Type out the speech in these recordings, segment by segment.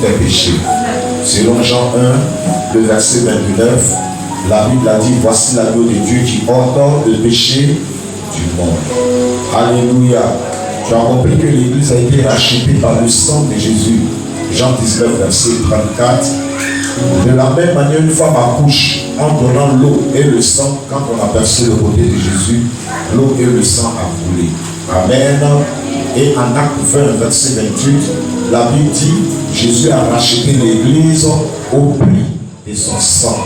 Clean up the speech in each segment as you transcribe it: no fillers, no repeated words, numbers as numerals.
tes péchés. Selon Jean 1, le verset 29, la Bible a dit, voici l'agneau de Dieu qui ôte le péché du monde. Alléluia. Tu as compris que l'Église a été rachetée par le sang de Jésus. Jean 19, verset 34. De la même manière, une femme accouche en donnant l'eau et le sang. Quand on a percé le côté de Jésus, l'eau et le sang a coulé. Amen. Et en Acte 20, verset 28, la Bible dit, Jésus a racheté l'Église au prix de son sang.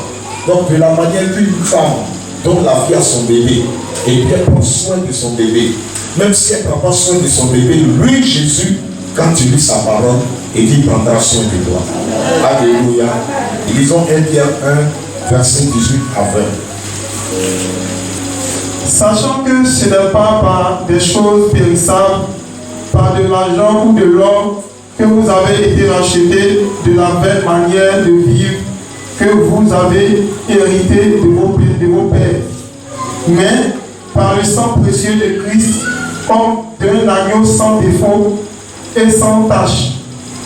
Donc de la manière qu'une femme donne la vie à son bébé et puis elle prend soin de son bébé, même si elle ne prend pas soin de son bébé, lui Jésus, quand tu lis sa parole, il dit, il prendra soin de toi. Alléluia. Et lisons 1 Pierre 1, verset 18 à 20. Sachant que ce n'est pas par des choses périssables, par de l'argent ou de l'or, que vous avez été rachetés de la belle manière de vivre que vous avez hérité de vos pères, mais par le sang précieux de Christ, comme d'un agneau sans défaut et sans tache.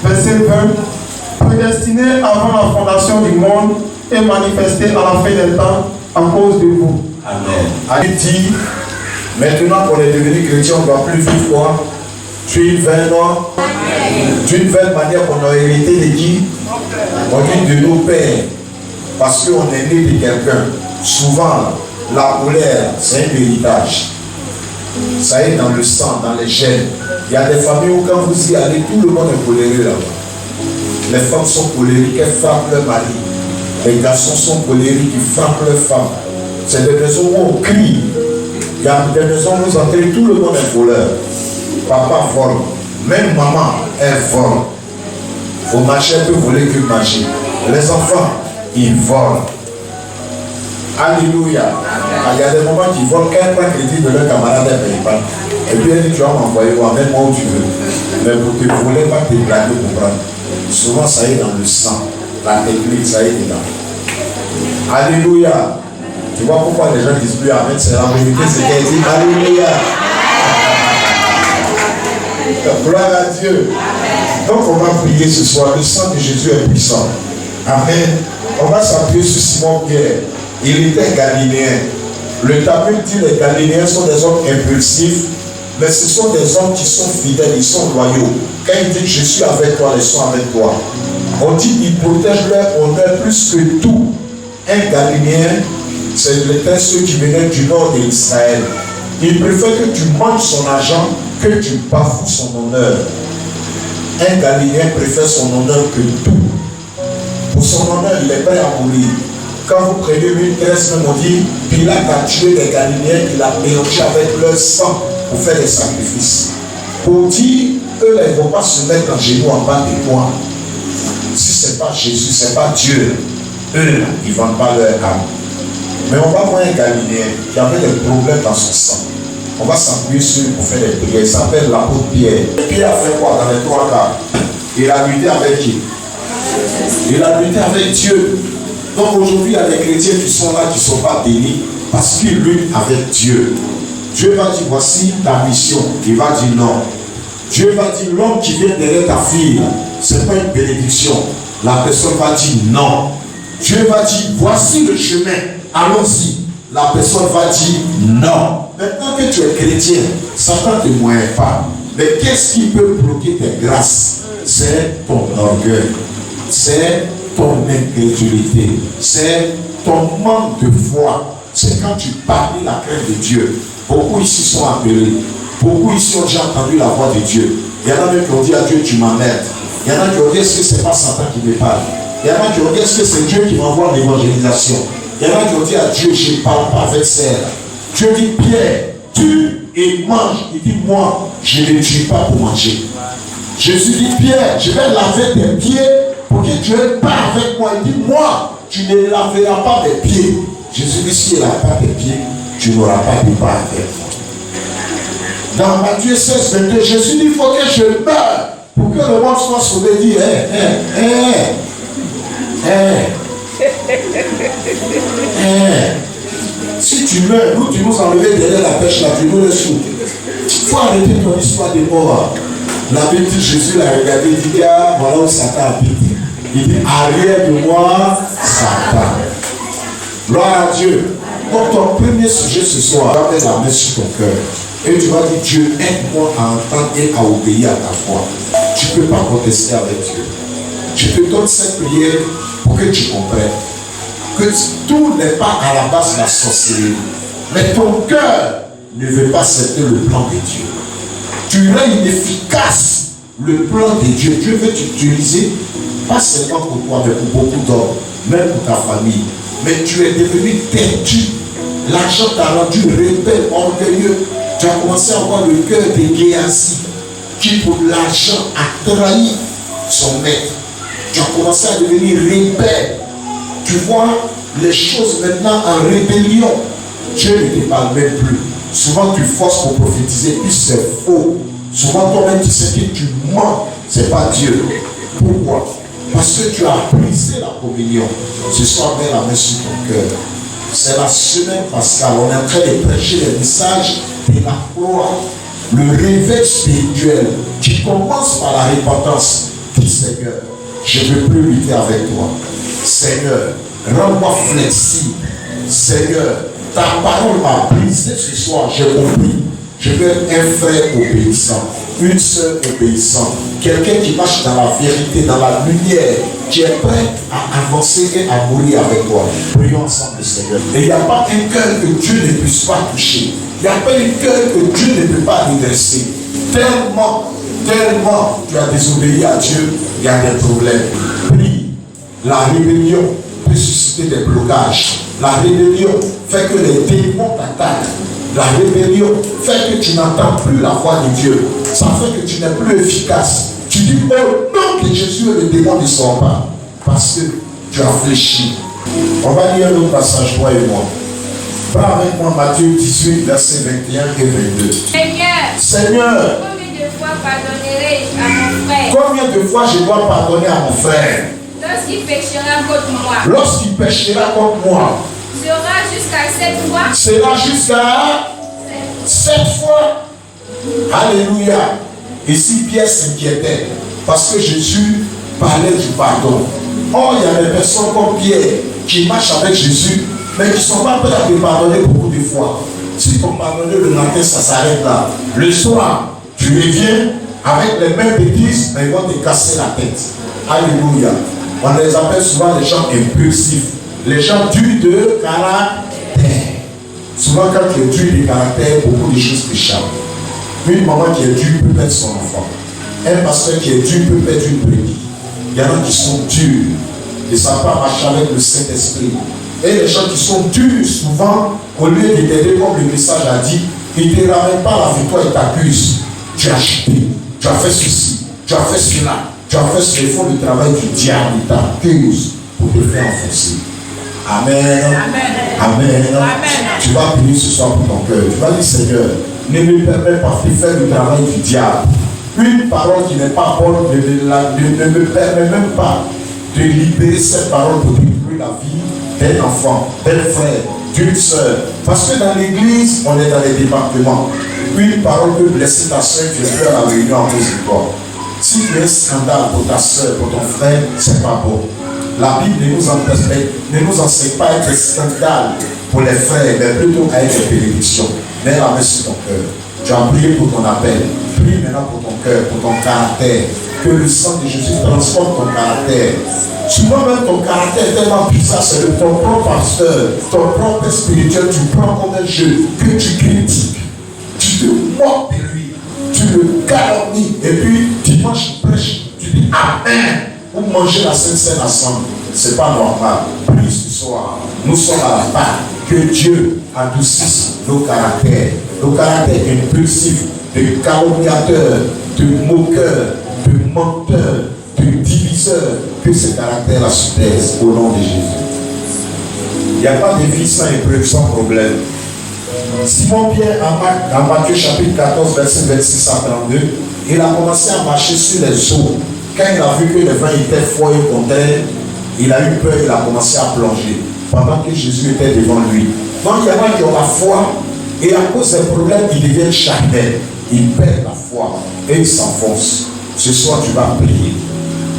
Verset 20. Prédestiné avant la fondation du monde et manifesté à la fin des temps à cause de vous. Amen. Il dit, maintenant qu'on est devenu chrétien, on ne doit plus vivre quoi? D'une vaine manière qu'on a hérité de qui? On dit de nos pères. Parce qu'on est né de quelqu'un. Souvent, la colère, c'est un héritage. Ça est dans le sang, dans les gènes. Il y a des familles où quand vous y allez, tout le monde est coléré là-bas. Les femmes sont colériques, elles frappent leur mari. Les garçons sont colériques, ils frappent leur femme. C'est des maisons où on crie. Il y a des maisons où vous entrez, tout le monde est voleur. Papa vole. Même maman, elle vole. Au marché, elle peut voler que marcher. Les enfants, ils volent. Alléluia. Il y a des moments qui volent, quand elle prend crédit de leur camarade, elle ne paye pas. Et puis elle dit, tu vas m'envoyer voir, même moi où tu veux. Mais pour te voler, pas te blaguer pour prendre. Souvent, ça est dans le sang. La technique, ça est dedans. Alléluia. Tu vois pourquoi les gens disent plus Amen, c'est la vérité, c'est qu'elle dit Alléluia. Gloire à Dieu. Donc on va prier ce soir. Le sang de Jésus est puissant. Amen. On va s'appuyer sur Simon Pierre. Il était galiléen. Le tableau dit les Galiléens sont des hommes impulsifs, mais ce sont des hommes qui sont fidèles, ils sont loyaux. Quand il dit je suis avec toi, ils sont avec toi. On dit qu'ils protègent leur honneur plus que tout. Un Galiléen, c'était ceux qui venaient du nord de l'Israël. Il préfère que tu manges son argent que tu bafoues son honneur. Un Galiléen préfère son honneur que tout. Pour son honneur, il est prêt à mourir. Quand vous prenez une Thérèse, même on dit, Pilate a tué les Galiléens, il a mélangé avec leur sang pour faire des sacrifices. Pour dire, eux là, ils ne vont pas se mettre en genoux en bas de toi. Si ce n'est pas Jésus, ce n'est pas Dieu, eux là, ils ne vendent pas leur âme. Mais on va voir un Galiléen qui avait des problèmes dans son sang. On va s'appuyer sur lui pour faire des prières. Il s'appelle l'apôtre Pierre. Pierre a fait quoi dans les 3 cas? Il a lutté avec qui? Il a lutté avec Dieu. Donc aujourd'hui, il y a des chrétiens qui sont là, qui ne sont pas bénis parce qu'ils luttent avec Dieu. Dieu va dire, voici ta mission. Il va dire non. Dieu va dire, l'homme qui vient derrière ta fille, ce n'est pas une bénédiction. La personne va dire non. Dieu va dire, voici le chemin, allons-y. La personne va dire non. Maintenant que tu es chrétien, Satan ne te moyen pas. Mais qu'est-ce qui peut bloquer tes grâces? C'est ton orgueil. C'est ton incrédulité. C'est ton manque de foi. C'est quand tu parles la crainte de Dieu. Beaucoup ici sont appelés. Beaucoup ici ont déjà entendu la voix de Dieu. Il y en a même qui ont dit à Dieu, tu m'emmerdes. Il y en a qui ont dit, est-ce que ce n'est pas Satan qui me parle? Il y en a qui ont dit, est-ce que c'est Dieu qui m'envoie en évangélisation? Il y en a qui ont dit à Dieu, je ne parle pas avec serre. Dieu dit, Pierre, tue et mange. Il dit, moi, je ne tue pas pour manger. Jésus dit, Pierre, je vais laver tes pieds pour que Dieu parle avec moi. Il dit, moi, tu ne laveras pas tes pieds. Jésus dit, si il ne lave pas tes pieds, tu n'auras pas de part avec moi. Dans Matthieu 16, 22, Jésus dit, il faut que je meure pour que le monde soit sauvé. Il dit, si tu meurs, tu nous enlever derrière la pêche là, tu nous le sous. Il faut arrêter ton histoire de mort. La Bible dit, Jésus l'a regardé, il dit, ah, voilà où Satan habite. Il dit, arrière de moi, Satan. Gloire à Dieu. Donc ton premier sujet ce soir, va mettre la main sur ton cœur. Et tu vas dire, Dieu, aide-moi à entendre et à obéir à ta foi. Tu ne peux pas contester avec Dieu. Je te donne cette prière pour que tu comprennes que tout n'est pas à la base de la sorcellerie. Mais ton cœur ne veut pas accepter le plan de Dieu. Tu rends inefficace le plan de Dieu. Dieu veut t'utiliser, pas seulement pour toi, mais pour beaucoup d'hommes, même pour ta famille. Mais tu es devenu têtu. L'argent t'a rendu rebelle, orgueilleux. Tu as commencé à avoir le cœur de Géasi, qui pour l'argent a trahi son maître. Tu as commencé à devenir rebelle. Tu vois les choses maintenant en rébellion. Dieu ne te parle même plus. Souvent tu forces pour prophétiser, puis c'est faux. Souvent toi-même tu sais que tu mens. C'est pas Dieu. Pourquoi? Parce que tu as brisé la communion. Ce soir, mets la main sur ton cœur. C'est la semaine pascale. On est en train de prêcher les messages de la croix. Le réveil spirituel qui commence par la repentance. Dis Seigneur, je ne veux plus lutter avec toi. Seigneur, rends-moi flexible. Seigneur, ta parole m'a brisé ce soir. J'ai compris. Je veux un frère obéissant, une sœur obéissante, quelqu'un qui marche dans la vérité, dans la lumière, qui est prêt à avancer et à mourir avec toi. Prions ensemble, Seigneur. Et il n'y a pas un cœur que Dieu ne puisse pas toucher. Il n'y a pas un cœur que Dieu ne peut pas redresser. Tellement tu as désobéi à Dieu, il y a des problèmes. Prie. La rébellion peut susciter des blocages. La rébellion fait que les démons t'attaquent. La rébellion fait que tu n'entends plus la voix de Dieu. Ça fait que tu n'es plus efficace. Tu dis, oh non, que Jésus et le démon ne sont pas. Parce que tu as fléchi. On va lire l'autre passage, toi et moi. Prends avec moi Matthieu 18, versets 21 et 22. Seigneur, combien de fois pardonnerai-je à mon frère? Combien de fois je dois pardonner à mon frère? Lorsqu'il péchera contre moi. Lorsqu'il péchera contre moi. Sera jusqu'à 7 fois. Sera jusqu'à 7 fois. Alléluia. Ici Pierre s'inquiétait parce que Jésus parlait du pardon. Or, il y a des personnes comme Pierre qui marchent avec Jésus, mais qui ne sont pas prêts à te pardonner beaucoup de fois. Si ton pardonner le matin, ça s'arrête là. Le soir, tu reviens avec les mêmes bêtises, mais ils vont te casser la tête. Alléluia. On les appelle souvent les gens impulsifs. Les gens durs de caractère. Souvent, quand tu es dur de caractère, beaucoup de choses t'échappent. Une maman qui est dure peut perdre son enfant. Un pasteur qui est dur peut perdre une brebis. Il y en a qui sont durs. Ils ne savent pas marcher avec le Saint-Esprit. Et les gens qui sont durs, souvent, au lieu de t'aider comme le message a dit, ils ne te ramènent pas la victoire et t'accusent. Tu as chuté, tu as fait ceci, tu as fait cela, tu as fait ce qu'ils font le travail du diable, ils t'accusent pour te faire enfoncer. Amen. Amen. Tu vas prier ce soir pour ton cœur. Tu vas dire, Seigneur, ne me permets pas de faire le travail du diable. Une parole qui n'est pas bonne ne me permet même pas de libérer cette parole pour détruire la vie d'un enfant, d'un frère, d'une soeur. Parce que dans l'église, on est dans les départements. Une parole peut blesser ta soeur, tu fais la réunion en cause de toi. Si tu es un scandale pour ta soeur, pour ton frère, c'est pas bon. La Bible ne nous enseigne pas à être scandale pour les frères, mais plutôt à être bénédiction. Mets la main sur ton cœur. Tu as prié pour ton appel. Prie maintenant pour ton cœur, pour ton caractère. Que le sang de Jésus transforme ton caractère. Souvent même ton caractère est tellement bizarre, c'est de ton propre pasteur, ton propre spirituel, tu prends comme un jeu que tu critiques. Tu te moques de lui. Tu le calomnies. Et puis dimanche tu prêches. Tu dis Amen. Pour manger la Sainte Seine ensemble. C'est pas normal. Prie ce soir. Nous sommes à la part. Que Dieu adoucisse nos caractères. Nos caractères impulsifs, de calomniateurs, de moqueurs, de menteurs, de diviseurs. Que ces caractères-là se taisent au nom de Jésus. Il n'y a pas de vie sans épreuve, sans problème. Simon-Pierre, en Matthieu chapitre 14, verset 26 à 32, il a commencé à marcher sur les eaux. Quand il a vu que les vents étaient forts et contraires, il a eu peur, il a commencé à plonger. Pendant que Jésus était devant lui. Donc il y en a qui ont la foi, et à cause des problèmes, ils deviennent charnels. Ils perdent la foi. foi et il s'enfonce. Ce soir, tu vas prier.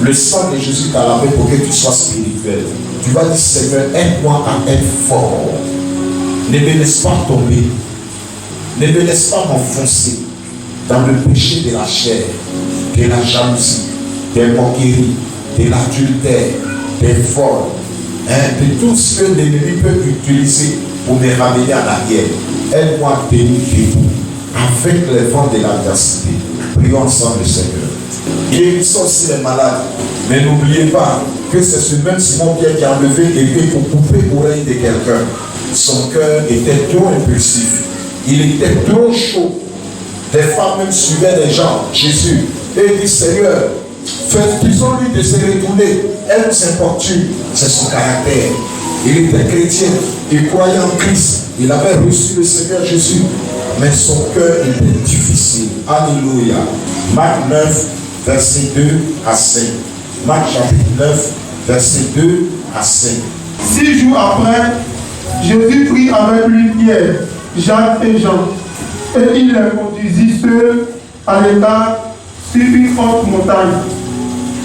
Le sang de Jésus t'a lavé pour que tu sois spirituel. Tu vas dire, Seigneur, aide-moi à être fort. Ne me laisse pas tomber. Ne me laisse pas m'enfoncer dans le péché de la chair, de la jalousie, des moqueries, de l'adultère, des vols, de tout ce que l'ennemi peut utiliser pour me ramener en arrière. Aide-moi à tenir debout avec les vents de l'adversité. Prions ensemble le Seigneur. Guérissons aussi les malades. Mais n'oubliez pas que c'est ce même Simon-Pierre qui a enlevé l'épée pour couper l'oreille de quelqu'un. Son cœur était trop impulsif. Il était trop chaud. Des femmes même suivaient les gens, Jésus. Et il dit, Seigneur, disons-lui de se retourner. Elle nous importune. C'est son caractère. Il était chrétien. Il croyait en Christ. Il avait reçu le Seigneur Jésus. Mais son cœur était difficile. Alléluia. Marc 9, verset 2 à 5. Marc chapitre 9, verset 2 à 5. 6 jours après, Jésus prit avec lui Pierre, Jacques et Jean, et il les conduisit seuls à l'écart sur une haute montagne.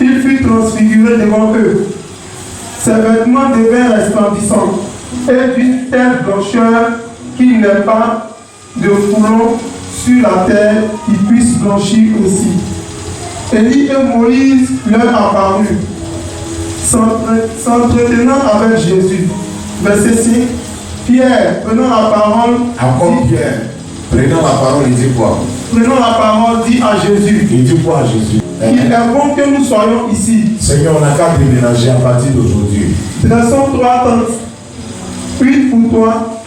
Il fut transfiguré devant eux. Ses vêtements devinrent resplendissants et d'une telle blancheur qu'il n'est pas de foulon sur la terre qui puisse blanchir aussi. Élie et Moïse leur apparurent, s'entretenant avec Jésus. Verset 6. Pierre, prenant la parole, Encore Pierre, prenant la parole, il dit quoi? Prenant la parole, dit à Jésus. Il dit quoi à Jésus? Il est bon que nous soyons ici. Seigneur, on n'a qu'à déménager à partir d'aujourd'hui. Dressons 3 tentes. Une pour toi,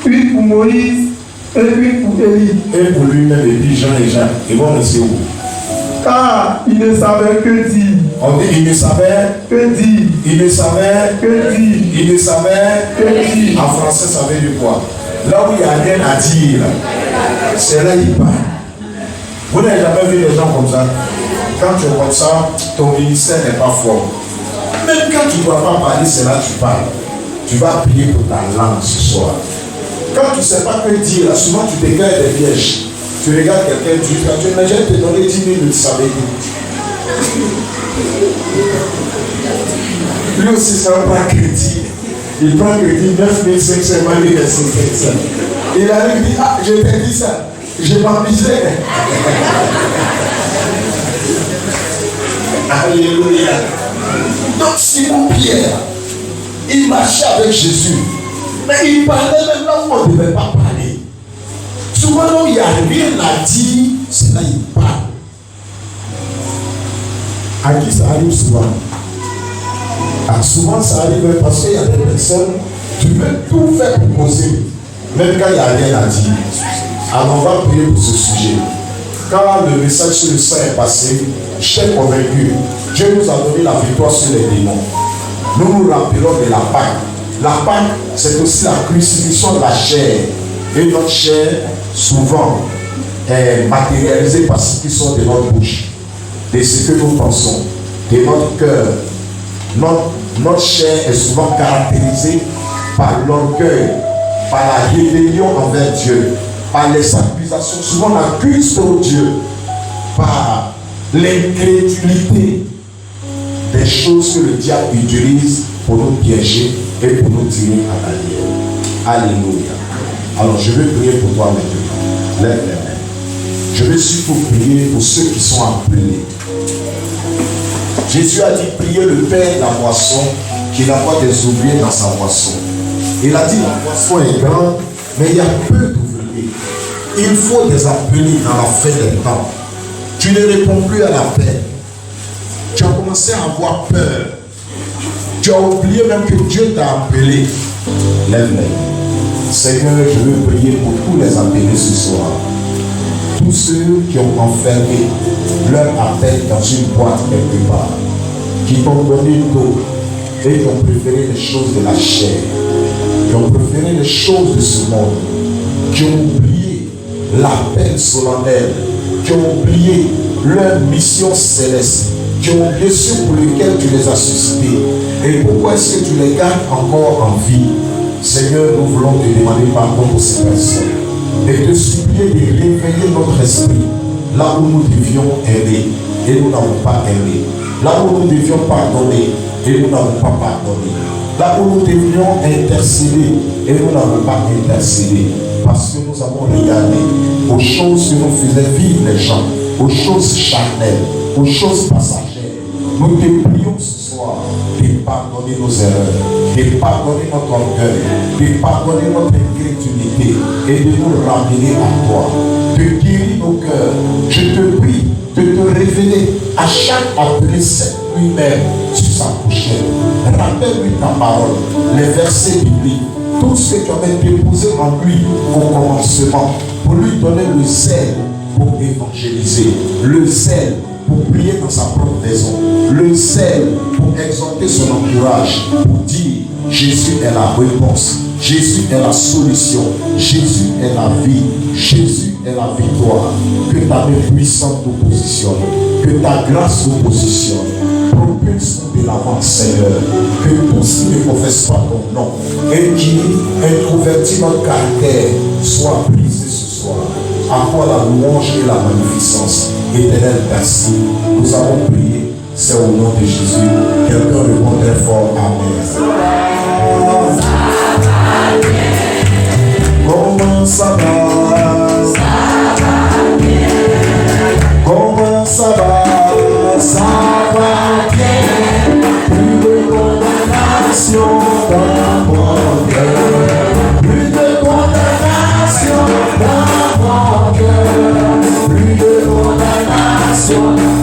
une pour Moïse et une pour Élie. Et pour lui-même, et puis Jean et Jacques. Ils vont rester où? Car il ne savait que dire. On dit, il ne savait, Que dire. il ne savait, Que dire. il ne savait. Que dire. En français, ça veut dire quoi? Là où il n'y a rien à dire, c'est là qu'il parle. Vous n'avez jamais vu des gens comme ça? Quand tu es comme ça, ton ministère n'est pas fort. Même quand tu ne dois pas parler, c'est là que tu parles. Tu vas prier pour ta langue ce soir. Quand tu ne sais pas que dire, là, souvent tu déclares des pièges. Tu regardes quelqu'un, tu dis, tu imagines, je te donner 10 minutes, ça veut dire. Lui aussi, c'est un bras crédit. Il prend crédit 9500 et ça. Il arrive, il dit, ah, je t'ai dit ça. Je m'amusais. Alléluia. Donc Simon Pierre, il marchait avec Jésus. Mais il parlait même là où on ne devait pas parler. Souvent là où il n'y a rien à dire, c'est là qu'il parle. À qui ça arrive souvent? Souvent ça arrive parce qu'il y a des personnes, tu peux tout faire pour causer, même quand il n'y a rien à dire. Alors on va prier pour ce sujet. Quand le message sur le sang est passé, j'étais convaincu. Dieu nous a donné la victoire sur les démons. Nous nous rappelons de la Pâque. La Pâque, c'est aussi la crucifixion de la chair. Et notre chair, souvent, est matérialisée par ce qui sort de notre bouche, de ce que nous pensons, de notre cœur. Notre chair est souvent caractérisée par l'orgueil, par la rébellion envers Dieu, par les accusations. Souvent on accuse trop Dieu, par l'incrédulité des choses que le diable utilise pour nous piéger et pour nous tirer en arrière. Alléluia. Alors je vais prier pour toi maintenant. Lève les mains. Je vais surtout prier pour ceux qui sont appelés. Jésus a dit, priez le Père de la moisson, qu'il envoie des ouvriers dans sa moisson. Il a dit, la moisson est grande, mais il y a peu d'ouvriers. Il faut des appelés dans la fin des temps. Tu ne réponds plus à l'appel. Tu as commencé à avoir peur. Tu as oublié même que Dieu t'a appelé. Lève-les. Seigneur, je veux prier pour tous les appelés ce soir. Tous ceux qui ont enfermé leur appel dans une boîte quelque part, qui t'ont donné l'eau et qui ont préféré les choses de la chair, qui ont préféré les choses de ce monde, qui ont oublié l'appel solennel, qui ont oublié leur mission céleste, qui ont oublié ceux pour lesquels tu les as suscités. Et pourquoi est-ce que tu les gardes encore en vie? Seigneur, nous voulons te demander pardon pour ces personnes et te supplier de réveiller notre esprit là où nous devions aimer et nous n'avons pas aimé, là où nous devions pardonner et nous n'avons pas pardonné, là où nous devions intercéder et nous n'avons pas intercédé, parce que nous avons regardé aux choses que nous faisaient vivre les gens, aux choses charnelles, aux choses passagères. Nous te prions ce soir de pardonner nos erreurs, de pardonner notre orgueil, de pardonner notre incrédulité et de nous ramener à toi, de guérir nos cœurs. Je te prie de te révéler à chaque après cette nuit même sur sa couchette. Rappelle-lui ta parole, les versets bibliques, tout ce que tu avais déposé en lui au commencement, pour lui donner le zèle pour évangéliser, le zèle pour prier dans sa propre maison, le zèle pour exhorter son entourage, pour dire Jésus est la réponse, Jésus est la solution, Jésus est la vie, Jésus est la victoire. Que ta main puissante nous positionne, que ta grâce nous positionne. Propulse-nous de l'avant, Seigneur. Que tous qui ne confessent pas ton nom et qui introvertit notre caractère soient brisés ce soir. À toi la louange et la magnificence. Éternel, merci. Nous avons prié. C'est au nom de Jésus. Quelqu'un répond très fort. Amen. Comment ça va? Ça va bien. Comment ça va? Ça va bien. Plus de condamnation dans mon cœur. Plus de condamnation dans mon cœur. Plus de condamnation.